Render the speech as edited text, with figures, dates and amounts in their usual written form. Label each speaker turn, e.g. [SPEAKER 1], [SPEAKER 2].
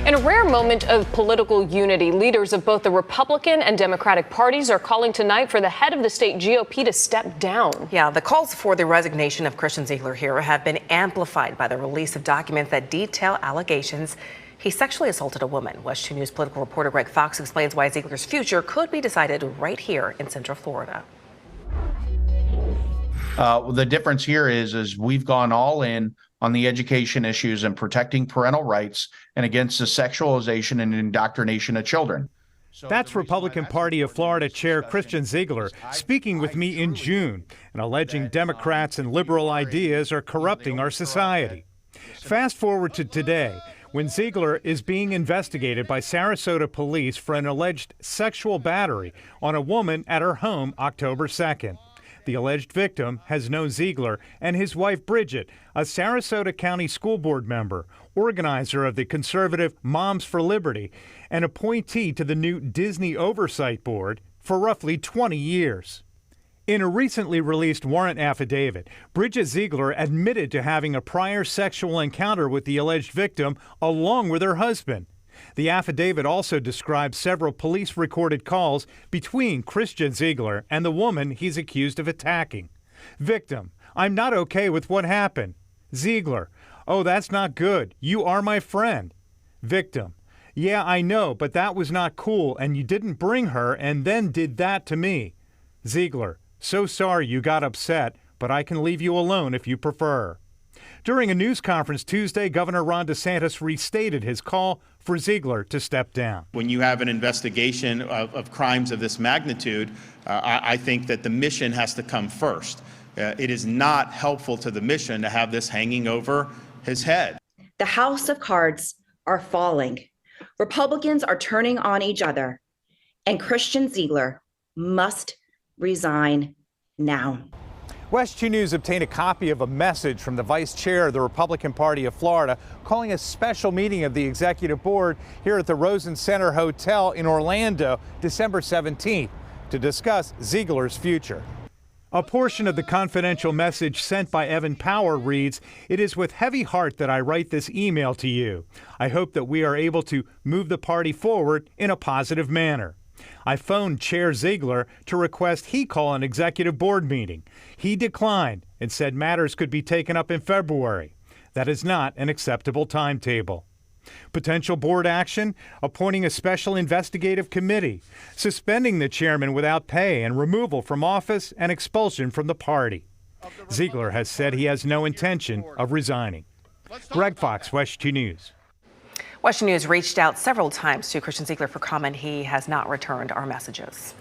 [SPEAKER 1] In a rare moment of political unity, leaders of both the Republican and Democratic parties are calling tonight for the head of the state GOP to step down.
[SPEAKER 2] Yeah, the calls for the resignation of Christian Ziegler here have been amplified by the release of documents that detail allegations he sexually assaulted a woman. West 2 News political reporter Greg Fox explains why Ziegler's future could be decided right here in Central Florida.
[SPEAKER 3] The difference here is we've gone all in on the education issues and protecting parental rights and against the sexualization and indoctrination of children.
[SPEAKER 4] That's Republican Party of Florida Chair Christian Ziegler speaking with me in June and alleging Democrats and liberal ideas are corrupting our society. Fast forward to today, when Ziegler is being investigated by Sarasota police for an alleged sexual battery on a woman at her home October 2nd. The alleged victim has known Ziegler and his wife Bridget, a Sarasota County School Board member, organizer of the conservative Moms for Liberty, and appointee to the new Disney Oversight Board for roughly 20 years. In a recently released warrant affidavit, Bridget Ziegler admitted to having a prior sexual encounter with the alleged victim along with her husband. The affidavit also describes several police-recorded calls between Christian Ziegler and the woman he's accused of attacking. Victim: I'm not okay with what happened. Ziegler: oh, that's not good. You are my friend. Victim: yeah, I know, but that was not cool, and you didn't bring her and then did that to me. Ziegler: so sorry you got upset, but I can leave you alone if you prefer. During a news conference Tuesday, Governor Ron DeSantis restated his call for Ziegler to step down.
[SPEAKER 5] When you have an investigation of crimes of this magnitude, I think that the mission has to come first. It is not helpful to the mission to have this hanging over his head.
[SPEAKER 6] The house of cards are falling. Republicans are turning on each other, and Christian Ziegler must resign now.
[SPEAKER 4] West 2 News obtained a copy of a message from the vice chair of the Republican Party of Florida calling a special meeting of the executive board here at the Rosen Center Hotel in Orlando, December 17th, to discuss Ziegler's future. A portion of the confidential message sent by Evan Power reads, "It is with heavy heart that I write this email to you. I hope that we are able to move the party forward in a positive manner. I phoned Chair Ziegler to request he call an executive board meeting. He declined and said matters could be taken up in February. That is not an acceptable timetable. Potential board action: appointing a special investigative committee, suspending the chairman without pay and removal from office and expulsion from the party." Ziegler has said he has no intention of resigning. Greg Fox, West 2 News.
[SPEAKER 2] West 2 News reached out several times to Christian Ziegler for comment. He has not returned our messages.